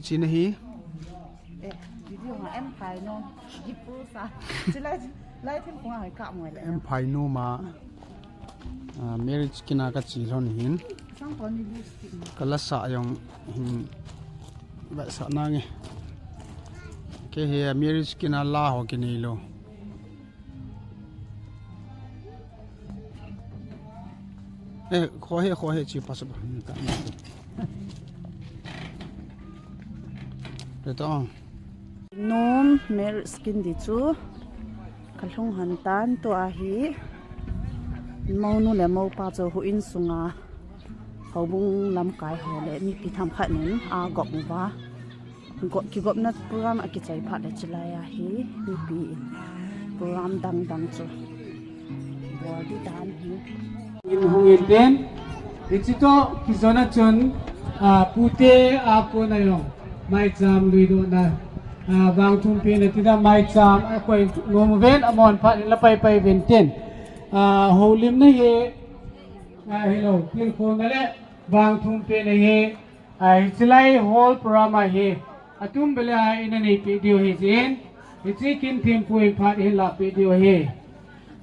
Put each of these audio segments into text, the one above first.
China hi video nga em phai no gipu sa lai thêm cũng hay cạo ngoài lại em phai no ma marriage kina ka chi lon hin sang còn đi lipstick kala sa yong hin ba sa na nge ke he marriage kina la ho kini lo kho he chi pas ba ta le tong nom mer skin di chu kalhung han tan to a hi monu le mo pa cho hu in sunga hobung lam kai ho le mi pi tham kha nin a gop wa gop na program a ki chai pha le chila ya hi mi pi program dang chu body dan hi in hungin den dichito kizona chon pute apo na yong mai cham luido na bang thum pe na tida mai cham akoi ngom ven amon pha la pai ven ten holim na ye hello tin ko na le bang thum pe na ye ai chilai hol programa he atum bela ina nei video he jen ichi kin thim puin phat he la video he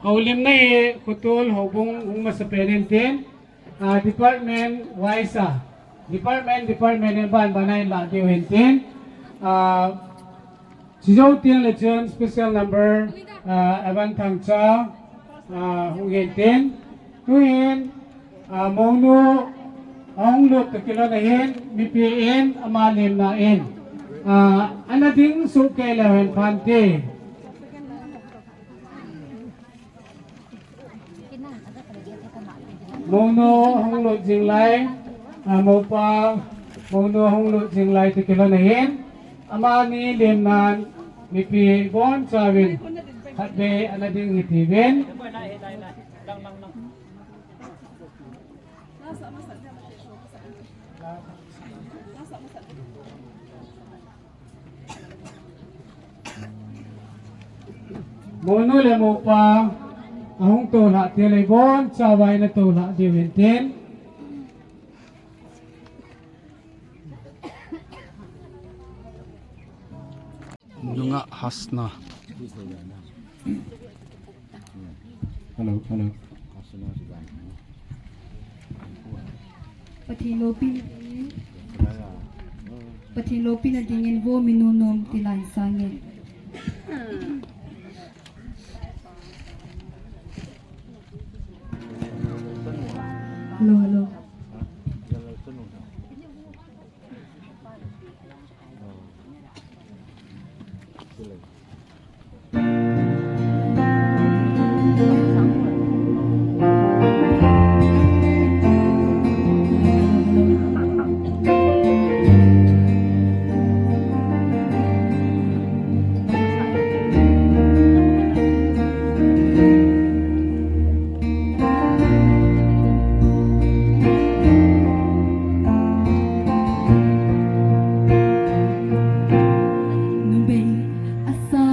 holim na ye kutol hobung huma sa penenten department wise department en ban banai la dio henten Sijau tiang lechen special number Evan Thangcha hungenten tuhin mongno ong lut kilo na hen mipien amalim na en anading suke lawen pante mongno hong lut jinglai mopa mongno hong lut jinglai kilo na hen amani lemnan mipi bon chawin hatbe anading hitiben mono le mo pa ahong to la telebon chawai na to la diwenten Dunga hasna hello Patilopi na dingin wo minunom tilay sangit. Hello. Asa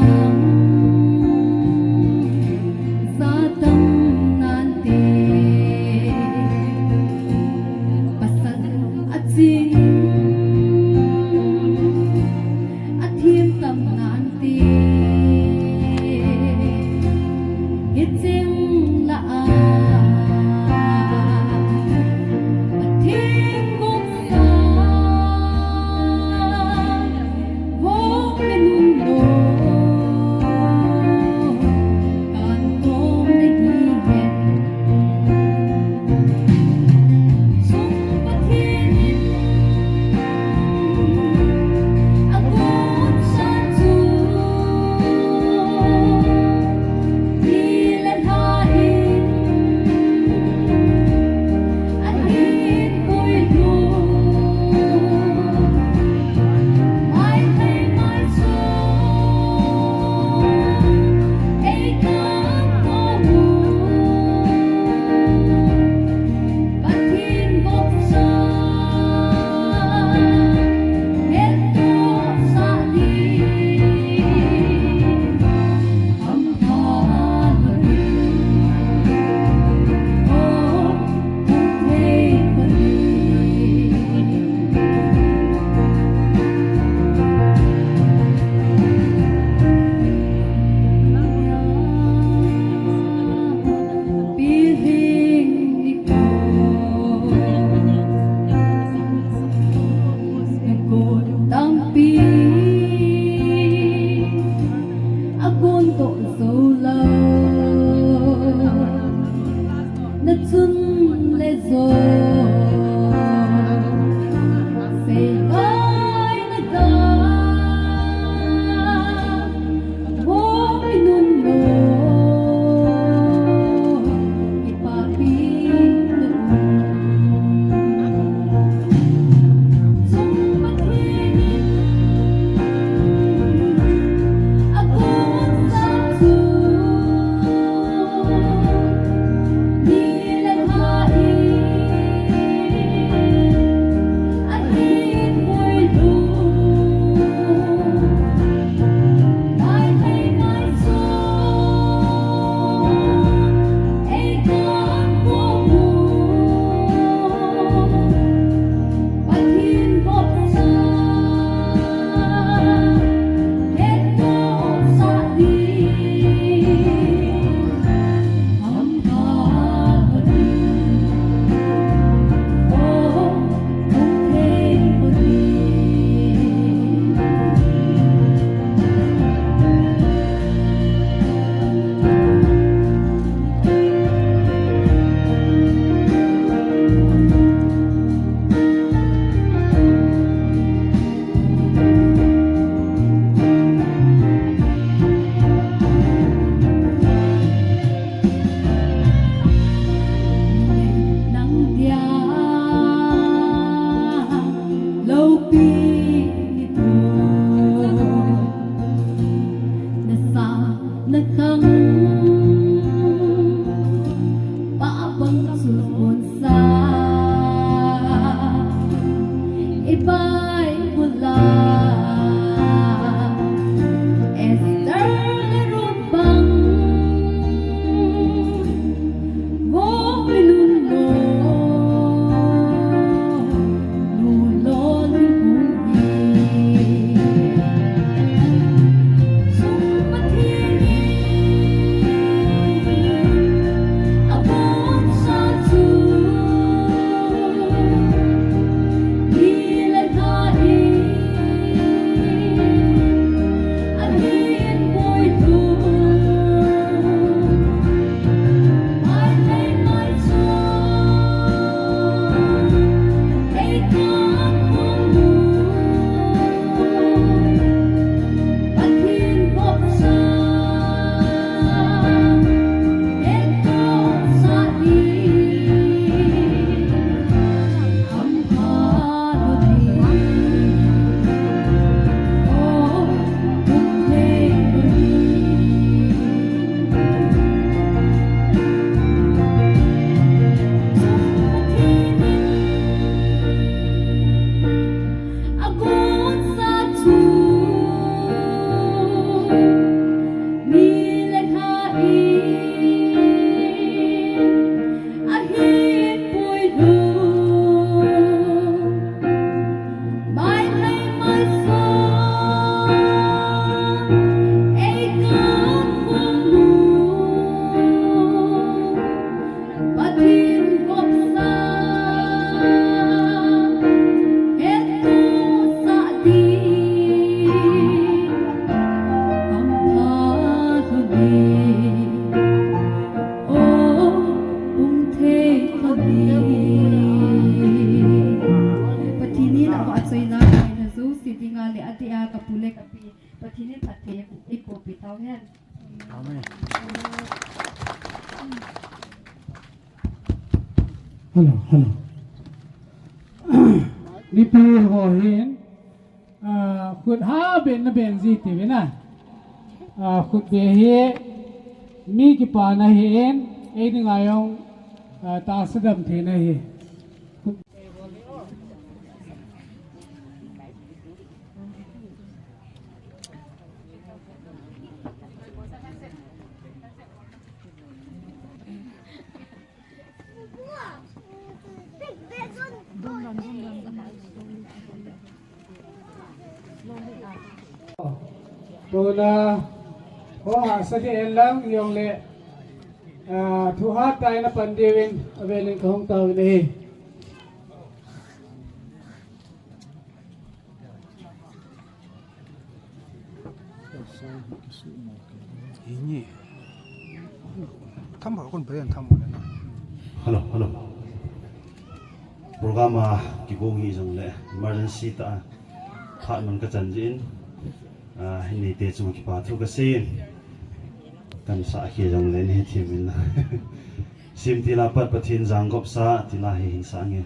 mai bula Esther lerubang Wo minuno Nulo lingkungi Sumpatini Abot satu Amen. Hello. Nipi ho hin khut ha ben na ben zi ti na khut be he mi ki pa na hin e ni ngayong ta sadam the na hi Tuna ho ha sa di elang yung le thu ha tai na pandewin avelin ka hong taw ni Ini. Tambah kon bayan tambah na. Hello. Programa kibong hi jong le emergency ta khat man ka chanjin ni te chu ki pa thu ka sin kan sa hi jong le ni thimin na sim ti la pat pathin jang gop sa ti la hi hin sa nge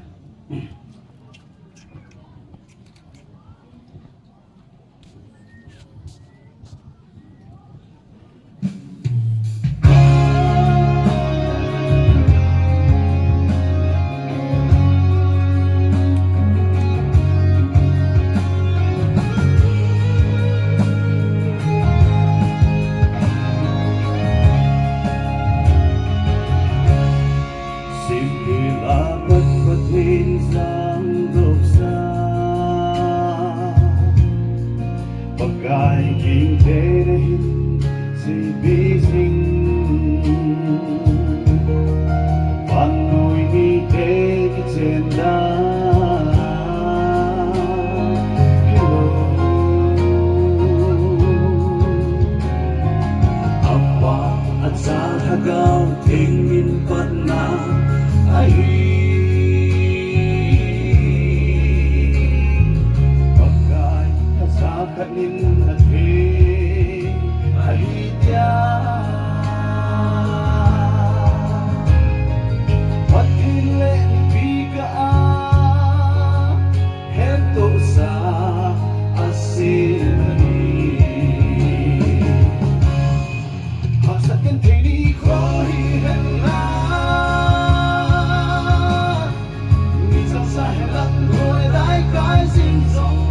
Hãy subscribe cho kênh Ghiền Mì Gõ để không bỏ lỡ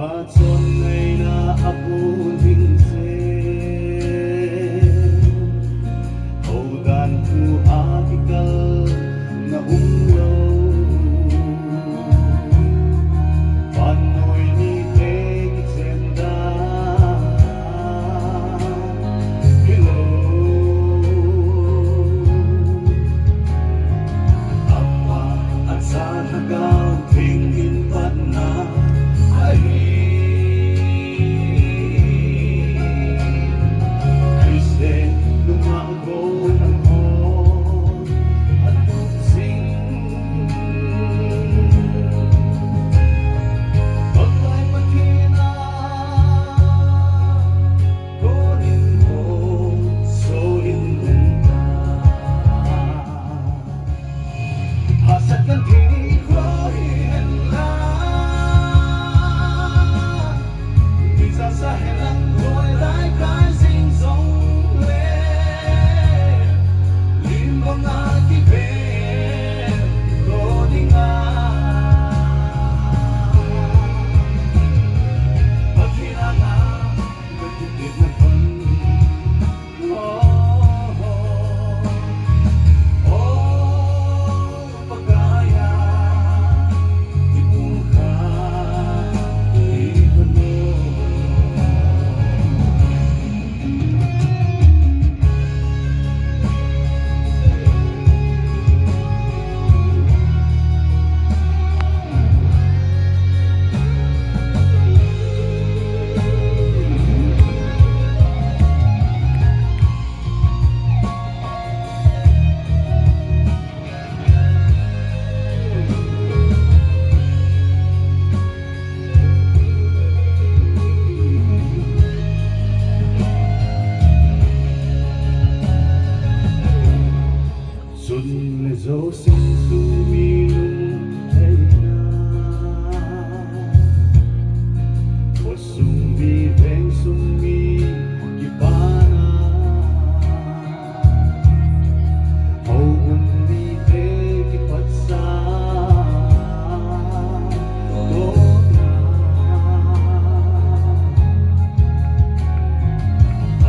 chôn ngày na abu ding se hầu đàn thu akikal na umlo panoy ni teng senda hello apa at sa hagaw tingin pat na dấu sinh su mi lung hay na o sung mi veng sung mi kipana hầu mi te kipat sa do na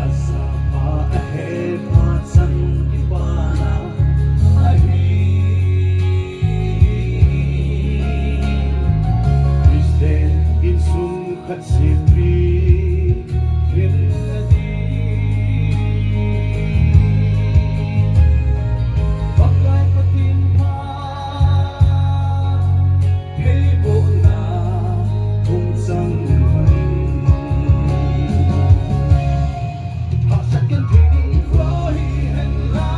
asa pa ahead at san kipana Kat silbi kinadi Pakai patimpa Hebo na kung sang hari Hasat kan tingin krohi henla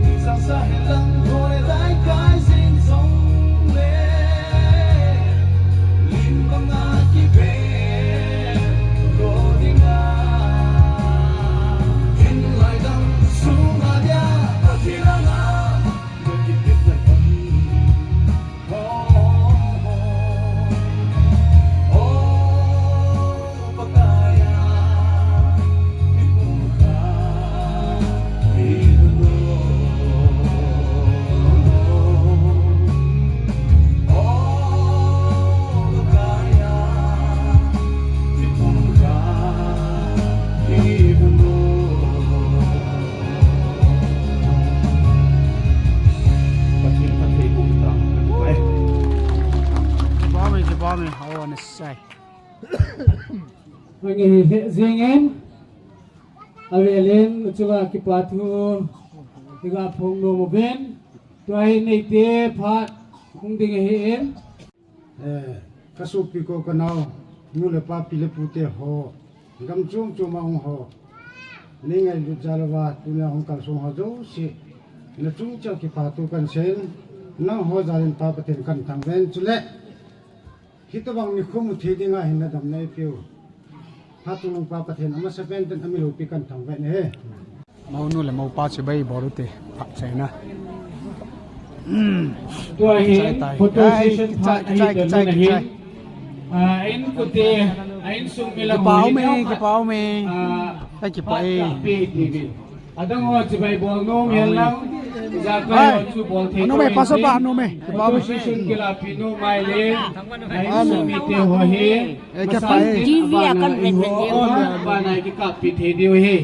Isang sa helang hoi dai kai sing song Bami hawa na say. Mangi zingen avelin uchuga kipathu tiga phong no moben tuai nei te phat kung ding hen kasupi ko kanau nule pa pile pute ho gam chung chung ma ho ningai lu jalwa tunya hong kal song ha jo si na chung cha ki patu kan sen na ho jalin pa paten kan thang ben chule hito bang ni khum thi dinga hin na dam nei piu hatu nong pa paten ama sepen ten ami lu pi kan thang ben he Mau nu le mau pa che bai boru te phak sai na. tuai hen tai. photo Ai, session phat ai chai, ten chai, na chai. hen ain kute ain sung Ki milang pau me, ki pau me. Ai ki pa Pat ka pe TV adang ho chibai bol no mian lang Zakai Ochu Bolte Ano may pasok ba ano may? Opposition kila Pino Maile ay sumite hohe Divya kan ba na ikapit hedio he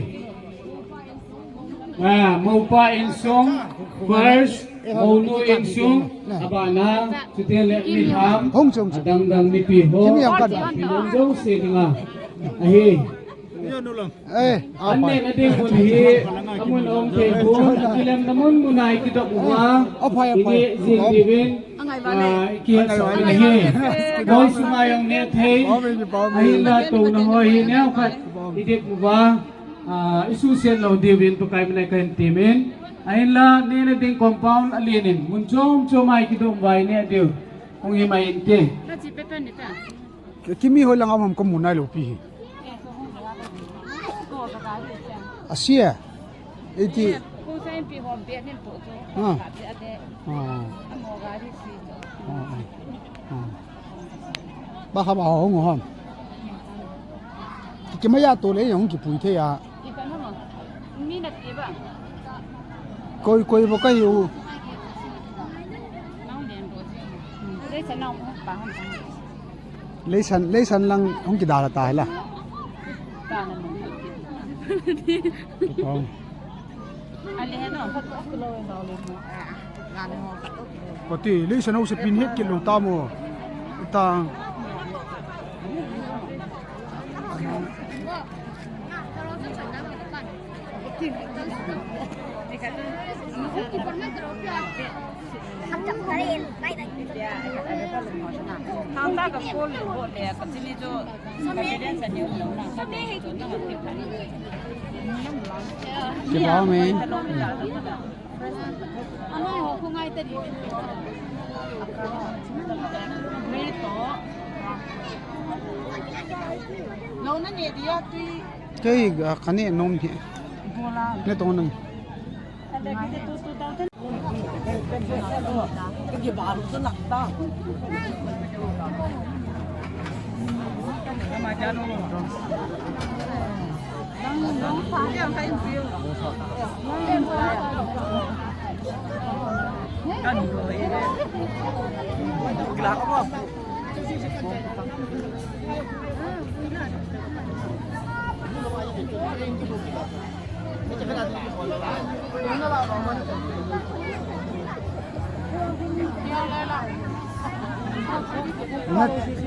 Maupa insong first Ono insong abana sutele miham Hong chung chung. dang ni piho Kimi ang kad? pinonjong singa ahi Eh, Anne na din mo hi amun ong tebu ilam namun munay kita buha ini zindibin kiyan sa hi boy sumayong net hey ahin na to na hoy ne khat idip mo ba isusen lo divin to kay manay kan timin ahin la ne na din compound alinin munchom chomay kidom bay ne dio kung himayin ke Kimi ho lang amam ko muna lupi. Asia. Iti. Baka ba ho ngom. Kimaya to le yong ki pui the ya. Koi bo kai u. Leisan lang hong ki dala ta la. Pati leisan ho sa pinhit kilo tamo. Itang Cái báo mình cái này nông thì cái to nông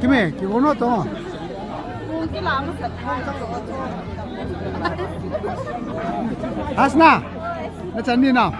cái mẹ cái con nó to Hasna nó chân đi nào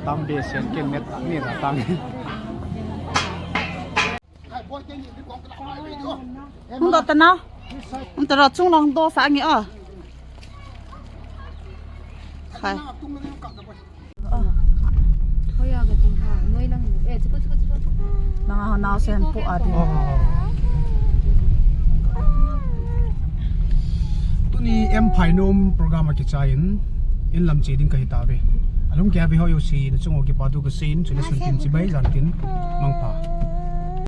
tam bê sen ken net ni là tam không đọt nào không đọt chung lòng đô phá nghĩa à khai nào xem phụ à đi tuni em phai nom program ki chain in lam chi ding ka hita ve alung kya ve ho yo si na chung o ki pa du ka sin chune sun tin chi bai jan tin mang pa